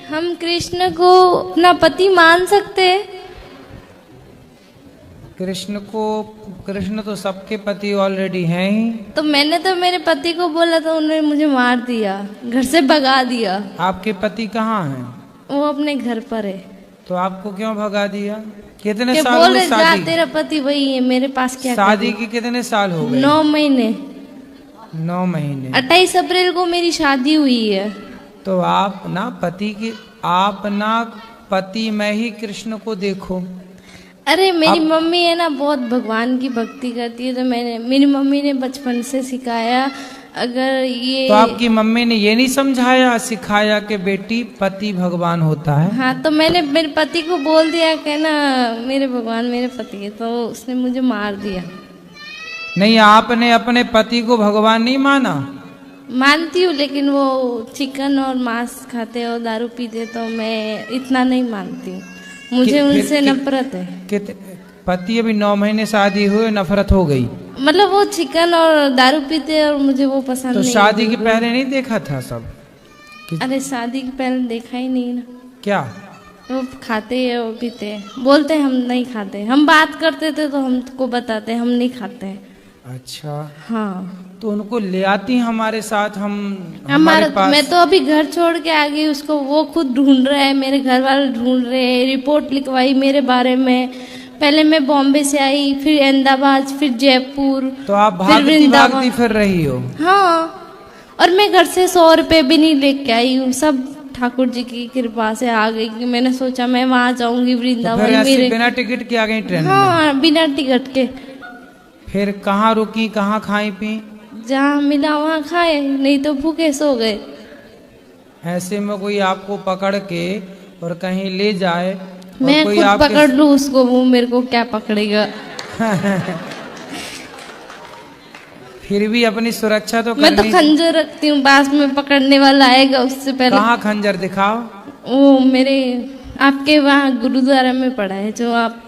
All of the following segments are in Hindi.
हम कृष्ण को अपना पति मान सकते हैं? कृष्ण तो सबके पति ऑलरेडी हैं ही। तो मैंने तो मेरे पति को बोला तो उन्होंने मुझे मार दिया, घर से भगा दिया। आपके पति कहाँ हैं? वो अपने घर पर है। तो आपको क्यों भगा दिया? कितने साल बोल हुए रहे शादी? तेरा पति वही है, मेरे पास क्या शादी के कितने साल हो गए? 9 महीने। 9 महीने। 28 अप्रैल को मेरी शादी हुई है। तो आप ना पति में ही कृष्ण को देखो। अरे मेरी मम्मी है ना, बहुत भगवान की भक्ति करती है, तो मेरी मम्मी ने बचपन से सिखाया। अगर ये तो आपकी मम्मी ने ये नहीं समझाया सिखाया कि बेटी पति भगवान होता है? हाँ, तो मैंने मेरे पति को बोल दिया कि ना मेरे भगवान मेरे पति है, तो उसने मुझे मार दिया। नहीं, आपने अपने पति को भगवान नहीं माना? मानती हूँ, लेकिन वो चिकन और मांस खाते और दारू पीते, तो मैं इतना नहीं मानती हूँ। मुझे उनसे नफरत है। पति अभी 9 महीने शादी हुए, नफरत हो गई? मतलब वो चिकन और दारू पीते और मुझे वो पसंद तो नहीं। शादी के पहले नहीं देखा था सब? अरे शादी के पहले देखा ही नहीं ना। क्या वो खाते हैं और पीते हैं, बोलते हैं हम नहीं खाते। हम बात करते थे तो हमको बताते हम नहीं खाते हैं। अच्छा, हाँ। तो उनको ले आती हमारे साथ, हमारे पास। मैं तो अभी घर छोड़ के आ गई उसको, वो खुद ढूंढ रहा है, मेरे घर वाले ढूंढ रहे हैं। रिपोर्ट लिखवाई मेरे बारे में। पहले मैं बॉम्बे से आई, फिर अहमदाबाद, फिर जयपुर। तो आप भागती फिर रही हो? हाँ, और मैं घर से 100 रुपए भी नहीं लेके आई हूँ। सब ठाकुर जी की कृपा से आ गई कि मैंने सोचा मैं वहां जाऊंगी वृंदावन। तो मेरे बिना टिकट के आ गई ट्रेन में? हाँ, बिना टिकट के। फिर कहाँ रुकी, कहाँ खाई पी? जहाँ मिला वहाँ खाए, नहीं तो भूखे सो गए। ऐसे में कोई आपको पकड़ के और कहीं ले जाए, मैं कोई खुद पकड़ लूँ उसको, वो मेरे को क्या पकड़ेगा? फिर भी अपनी सुरक्षा तो मैं तो खंजर रखती हूँ, पास में पकड़ने वाला आएगा उससे पहले। कहाँ खंजर दिखाओ? वो मेरे आपके वहाँ गुरुद्वारा में पड़ा है, जो आप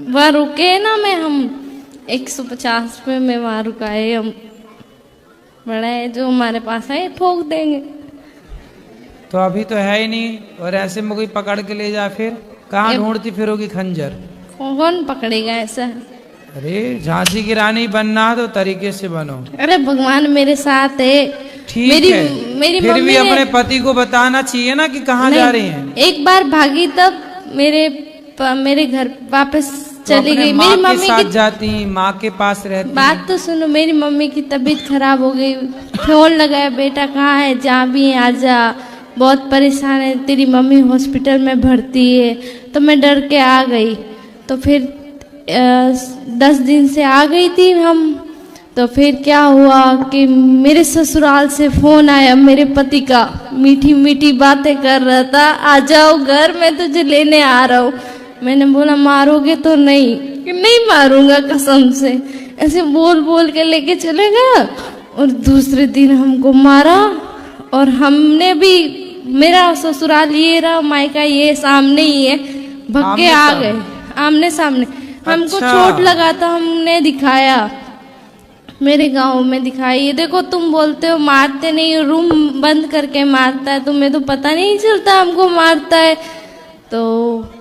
वहाँ रुके ना, हम 150 पे में वहाँ रुका है, हम बड़ा है, जो हमारे पास है ठोक देंगे। तो अभी तो है ही नहीं, और ऐसे में कोई पकड़ के ले जा, फिर कहाँ ढूंढती फिरोगी खंजर? कौन पकड़ेगा ऐसा? अरे झांसी की रानी बनना तो तरीके से बनो। अरे भगवान मेरे साथ है। ठीक है, मेरी फिर भी अपने पति को बताना चाहिए ना कि कहाँ जा रही हैं। एक बार भागी तब मेरे घर वापस चली गई। मेरी मम्मी के साथ जाती, माँ के पास रहती। बात तो सुनो, मेरी मम्मी की तबीयत खराब हो गई, फोन लगाया, बेटा कहाँ है, जहाँ भी आ जा, बहुत परेशान है, तेरी मम्मी हॉस्पिटल में भर्ती है। तो मैं डर के आ गई। तो फिर 10 दिन से आ गई थी हम। तो फिर क्या हुआ कि मेरे ससुराल से फोन आया मेरे पति का, मीठी मीठी बातें कर रहा था, आ जाओ घर, मैं तुझे लेने आ रहा हूँ। मैंने बोला मारोगे तो नहीं? कि नहीं मारूंगा कसम से। ऐसे बोल बोल के लेके चले गया, और दूसरे दिन हमको मारा। और हमने भी, मेरा ससुराल ये रहा, मायका ये सामने ही है, भक्के आ गए आमने सामने। हमको चोट लगा था, हमने दिखाया, मेरे गांव में दिखाई। देखो तुम बोलते हो मारते नहीं, रूम बंद करके मारता है, तुम्हें तो पता नहीं चलता हमको मारता है। तो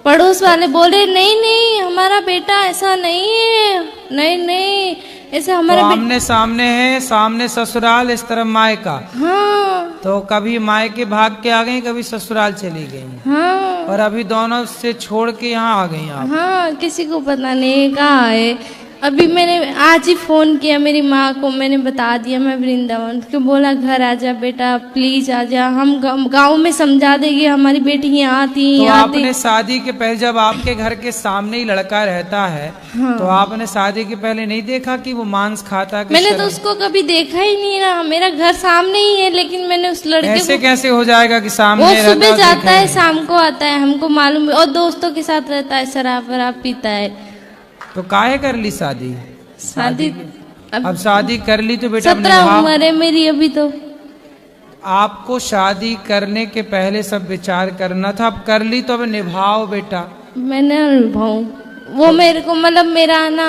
पड़ोस वाले बोले नहीं नहीं हमारा बेटा ऐसा नहीं है, नहीं नहीं ऐसा हमारा तो आमने सामने है, सामने ससुराल, इस तरफ मायका। हाँ। तो कभी मायके भाग के आ गई, कभी ससुराल चली गई। हाँ। और अभी दोनों से छोड़ के यहाँ आ गई आप? हाँ, किसी को पता नहीं कहाँ है। अभी मैंने आज ही फोन किया मेरी माँ को, मैंने बता दिया मैं वृंदावन, उसको बोला घर आ जा बेटा, प्लीज आ जा, हम गांव में समझा देंगे, हमारी बेटी यहाँ थी। तो आपने शादी के पहले, जब आपके घर के सामने ही लड़का रहता है, हाँ, तो आपने शादी के पहले नहीं देखा कि वो मांस खाता है? मैंने तो उसको कभी देखा ही नहीं ना, मेरा घर सामने ही है, लेकिन मैंने उस लड़के ऐसे कैसे हो जाएगा कि सामने? वो सुबह जाता है, शाम को आता है, हमको मालूम है, और दोस्तों के साथ रहता है, शराब वराब पीता है। तो काहे कर ली शादी? अब शादी कर ली तो बेटा 17 उम्र है मेरी अभी। तो आपको शादी करने के पहले सब विचार करना था, अब कर ली तो अब निभाओ बेटा। मैंने निभाऊं, वो मेरे को मतलब मेरा ना,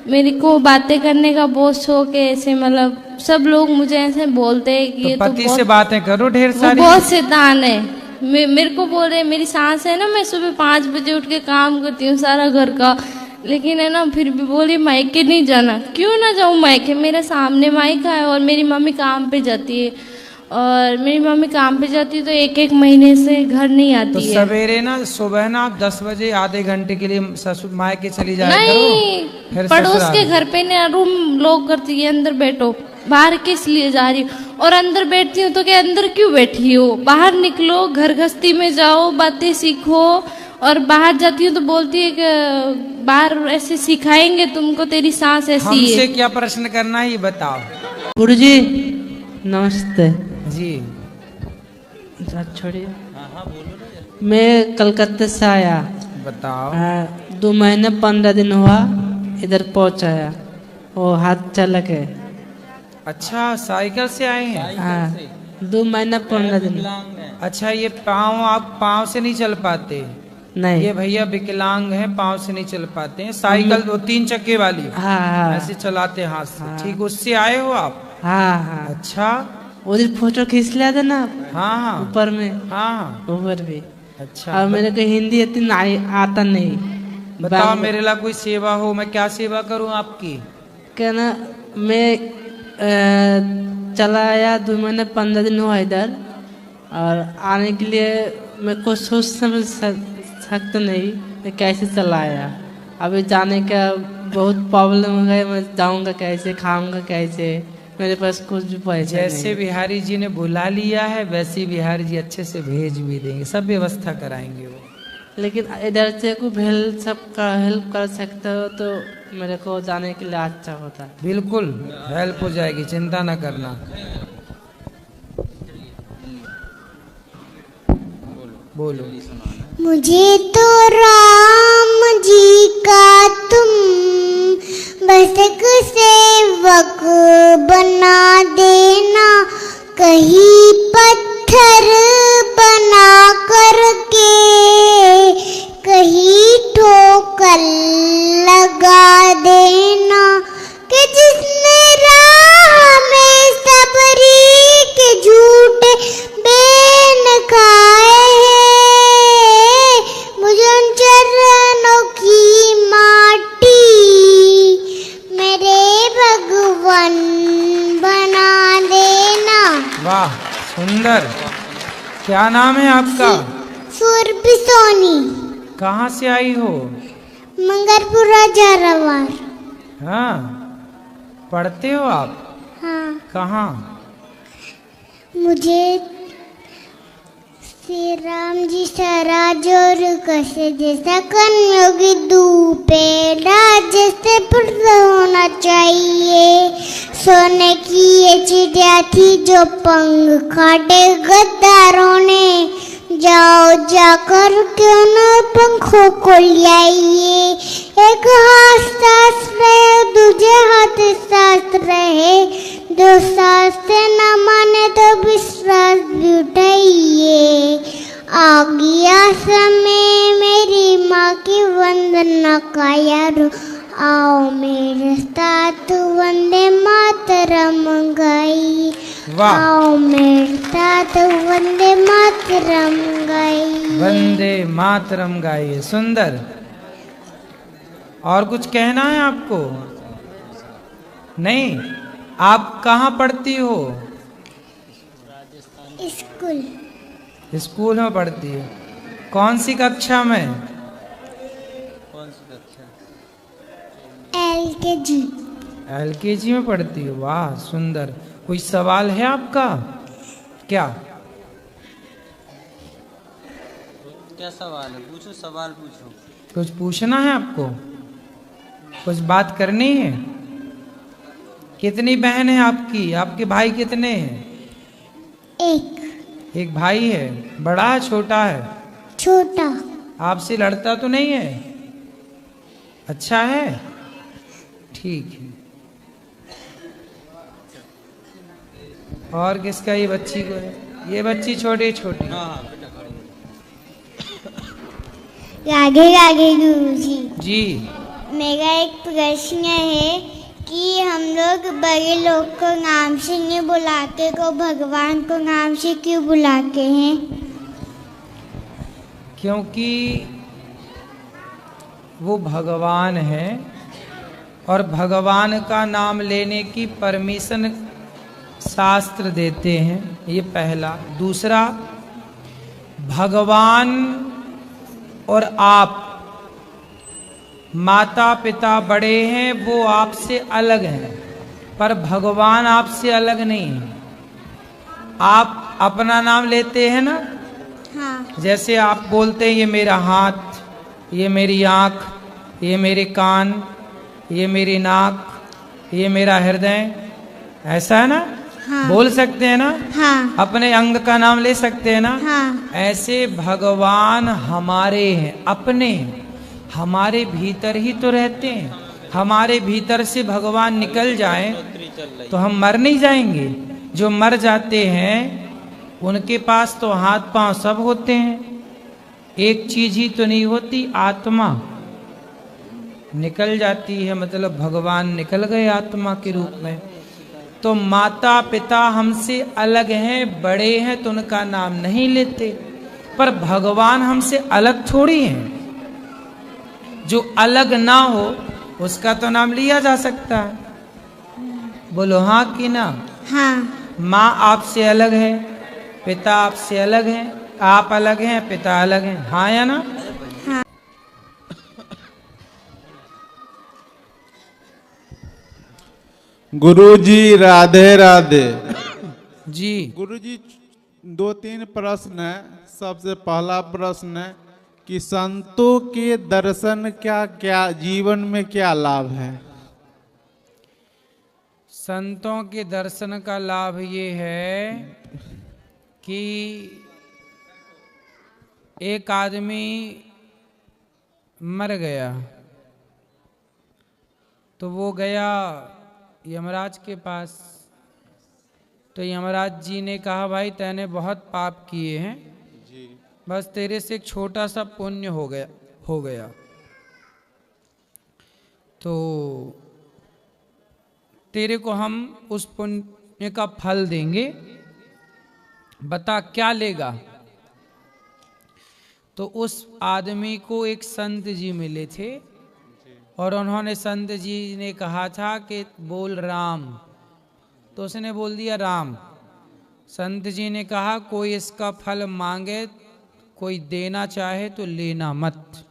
मेरे को बातें करने का बहुत शौक है। ऐसे मतलब सब लोग मुझे ऐसे बोलते हैं कि तो पति से बातें करो ढेर सारी। बहुत शैतान है। मेरे को बोल रहे, मेरी सास है ना, मैं सुबह 5 बजे उठ के काम करती हूँ सारा घर का, लेकिन है ना फिर भी बोली मायके नहीं जाना। क्यों ना जाऊँ मायके, मेरे सामने मायका है और मेरी मम्मी काम पे जाती है, और मेरी मम्मी काम पे जाती है तो 1-1 महीने से घर नहीं आती तो है। सवेरे ना सुबह ना आप 10 बजे आधे घंटे के लिए ससुर मायके चली जाया नहीं, करो, फिर पड़ोस ससुराल। के घर पे ना रूम लॉक करती है, अंदर बैठो, बाहर किस लिए जा रही हो, और अंदर बैठती हूँ तो क्या अंदर क्यों बैठी हो, बाहर निकलो, घर गृहस्थी में जाओ, बातें सीखो। और बाहर जाती हूँ तो बोलती है कि बाहर ऐसे सिखाएंगे तुमको, तेरी सास ऐसी है। हमसे क्या प्रश्न करना है ये बताओ। गुरुजी नमस्ते जी छोड़िए। मैं कलकत्ते से आया, बताओ। 2 महीने 15 दिन हुआ इधर पहुंचाया, वो हाथ चल के। अच्छा, साइकिल से आए हैं? हाँ 2 महीने 15 दिन। अच्छा, ये पाँव, आप पाँव से नहीं चल पाते? नहीं, ये भैया विकलांग हैं, पाँव से नहीं चल पाते हैं। साइकिल वो 3 चक्के वाली हाँ ऐसे चलाते हाथ से, ठीक, उससे आए हो आप? हाँ। अच्छा, उधर फोटो खींच लिया था ना हाँ ऊपर में, हाँ। ऊपर भी। अच्छा, और मेरे को हिंदी इतनी आता नहीं। बताओ मेरे लिए कोई सेवा हो, मैं क्या सेवा करूं आपकी? क्या ना, मैं चला आया 2 महीने 15 दिन हुआ इधर, और आने के लिए मैं कुछ सोच समझ सकता नहीं मैं कैसे चला आया। अभी जाने का बहुत प्रॉब्लम हो गया, मैं जाऊंगा कैसे, खाऊंगा कैसे, मेरे पास कुछ भी पैसे जैसे नहीं। बिहारी जी ने बुला लिया है वैसे बिहारी जी अच्छे से भेज भी देंगे, सब व्यवस्था कराएंगे वो। लेकिन इधर से कोई सबका हेल्प कर सकते हो तो मेरे को जाने के लिए अच्छा होता। बिल्कुल हेल्प हो जाएगी, चिंता ना करना। बोलो। मुझे तो राम जी का तुम बस एक सेवक बना देना, कहीं पत्थर बना करके कहीं ठोकर लगा देना, कि जिसने राह में सबरी के झूठे बेन खाए हैं, मुझे उन चरणों की माटी मेरे भगवान बना देना। वाह सुंदर। क्या नाम है आपका? सुरभि सोनी, कहाँ से आई हो? मंगलपुरा झालावाड़। हाँ, पढ़ते हो आप? हाँ, कहाँ? मुझे श्री राम जी सराज और कसे जैसा कन्योगी धूपे राज से पुत्र होना चाहिए। सोने की ये चिड़िया थी जो पंख काटे गद्दारों ने, जाओ जाकर क्यों न पंखों को ले आइए। एक हाथ शास्त्र है, दूसरे हाथ शास्त्र है, जो शास्त्र न माने तो विश्वास भी उठाइए। आ गया समय मेरी माँ की वंदना का यारो, आओ मेरे साथ वंदे मातरम गाइए। आओ मेरे साथ वंदे मातरम गाइए। वंदे मातरम गाइए। सुंदर। और कुछ कहना है आपको? नहीं? आप कहाँ पढ़ती हो? स्कूल। स्कूल में पढ़ती है। कौन सी कक्षा में? LKG। LKG में पढ़ती हो। वाह सुंदर। कोई सवाल है आपका? क्या सवाल है? पूछो, सवाल पूछो। कुछ पूछना है आपको? कुछ बात करनी है? कितनी बहन है आपकी? आपके भाई कितने हैं? एक भाई है। बड़ा है छोटा है? छोटा। आपसे लड़ता तो नहीं है? अच्छा है, ठीक है। और किसका? ये बच्ची को है। ये बच्ची छोटी छोटी। राधे राधे गुरुजी। जी। मेरा एक प्रश्न है कि हम लोग बड़े लोग को नाम से नहीं बुलाते, को भगवान को नाम से क्यों बुलाते हैं? क्योंकि वो भगवान है और भगवान का नाम लेने की परमिशन शास्त्र देते हैं, ये पहला। दूसरा, भगवान और आप माता पिता बड़े हैं, वो आपसे अलग हैं, पर भगवान आपसे अलग नहीं है। आप अपना नाम लेते हैं ना, हाँ जैसे आप बोलते हैं ये मेरा हाथ, ये मेरी आँख, ये मेरे कान, ये मेरी नाक, ये मेरा हृदय, ऐसा है ना? हाँ बोल सकते हैं ना? हाँ अपने अंग का नाम ले सकते हैं ना? हाँ ऐसे भगवान हमारे हैं, अपने हैं, हमारे भीतर ही तो रहते हैं। हमारे भीतर से भगवान निकल जाए तो हम मर नहीं जाएंगे। जो मर जाते हैं उनके पास तो हाथ पांव सब होते हैं, एक चीज ही तो नहीं होती, आत्मा निकल जाती है, मतलब भगवान निकल गए आत्मा के रूप में। तो माता पिता हमसे अलग हैं, बड़े हैं, तो उनका नाम नहीं लेते, पर भगवान हमसे अलग थोड़ी हैं। जो अलग ना हो उसका तो नाम लिया जा सकता है। बोलो हाँ कि ना? हाँ माँ आपसे अलग है, पिता आपसे अलग है, आप अलग हैं, पिता अलग हैं, हाँ या ना? गुरुजी राधे राधे। जी गुरुजी, 2-3 प्रश्न है। सबसे पहला प्रश्न है कि संतों के दर्शन क्या क्या जीवन में क्या लाभ है? संतों के दर्शन का लाभ ये है कि एक आदमी मर गया तो वो गया यमराज के पास। तो यमराज जी ने कहा, भाई तैने बहुत पाप किए हैं, बस तेरे से एक छोटा सा पुण्य हो गया तो तेरे को हम उस पुण्य का फल देंगे, बता क्या लेगा। तो उस आदमी को एक संत जी मिले थे और उन्होंने, संत जी ने कहा था कि बोल राम, तो उसने बोल दिया राम। संत जी ने कहा कोई इसका फल मांगे, कोई देना चाहे तो लेना मत।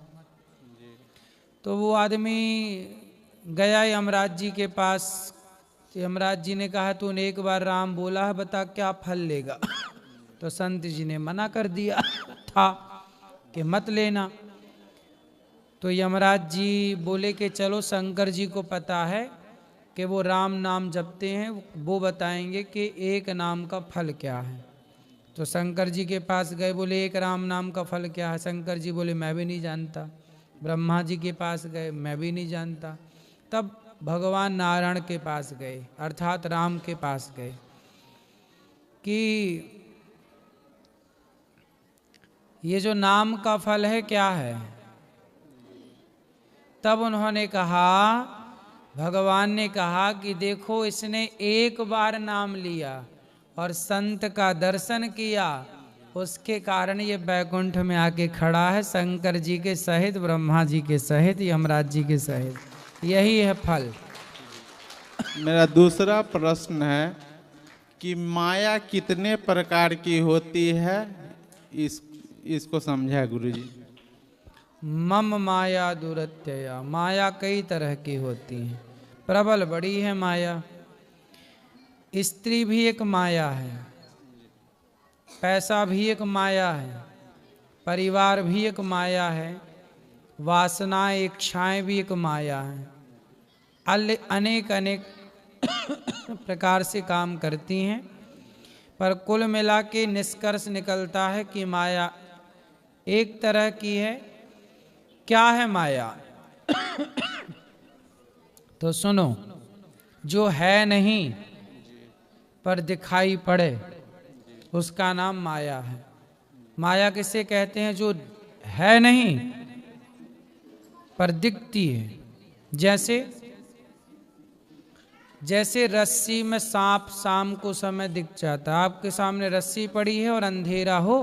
तो वो आदमी गया यमराज जी के पास। यमराज जी ने कहा तूने एक बार राम बोला है, बता क्या फल लेगा। तो संत जी ने मना कर दिया था कि मत लेना। तो यमराज जी बोले कि चलो शंकर जी को पता है कि वो राम नाम जपते हैं, वो बताएंगे कि एक नाम का फल क्या है। तो शंकर जी के पास गए, बोले एक राम नाम का फल क्या है? शंकर जी बोले मैं भी नहीं जानता। ब्रह्मा जी के पास गए, मैं भी नहीं जानता। तब भगवान नारायण के पास गए, अर्थात राम के पास गए कि ये जो नाम का फल है क्या है? तब उन्होंने कहा, भगवान ने कहा कि देखो इसने एक बार नाम लिया और संत का दर्शन किया, उसके कारण ये बैकुंठ में आके खड़ा है, शंकर जी के सहित, ब्रह्मा जी के सहित, यमराज जी के सहित। यही है फल। मेरा दूसरा प्रश्न है कि माया कितने प्रकार की होती है? इसको समझा गुरुजी। मम माया दुरत्यया, माया कई तरह की होती है, प्रबल बड़ी है माया। स्त्री भी एक माया है, पैसा भी एक माया है, परिवार भी एक माया है, वासनाएं इच्छाएं भी एक माया है। अनेक अनेक प्रकार से काम करती हैं, पर कुल मिला के निष्कर्ष निकलता है कि माया एक तरह की है। क्या है माया? तो सुनो, जो है नहीं पर दिखाई पड़े उसका नाम माया है। माया किसे कहते हैं? जो है नहीं पर दिखती है। जैसे रस्सी में सांप शाम को समय दिख जाता है। आपके सामने रस्सी पड़ी है और अंधेरा हो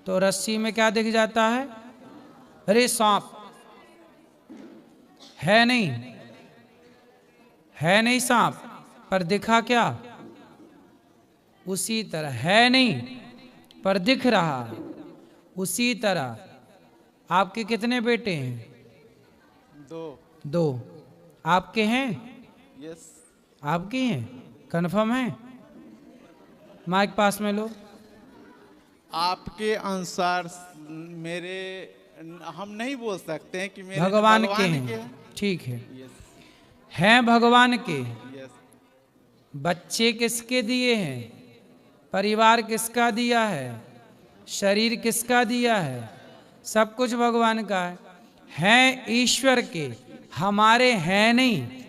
तो रस्सी में क्या दिख जाता है? अरे सांप है नहीं, है नहीं सांप, पर दिखा क्या? उसी तरह है नहीं पर दिख रहा है। उसी तरह आपके कितने बेटे हैं? 2। आपके हैं? यस। आपके हैं? कन्फर्म है? माइक पास में लो। आपके अनुसार मेरे, हम नहीं बोल सकते हैं कि मेरे भगवान के हैं। ठीक है, हैं भगवान के। यस। बच्चे किसके दिए हैं? परिवार किसका दिया है? शरीर किसका दिया है? सब कुछ भगवान का है। हैं ईश्वर के, हमारे हैं नहीं।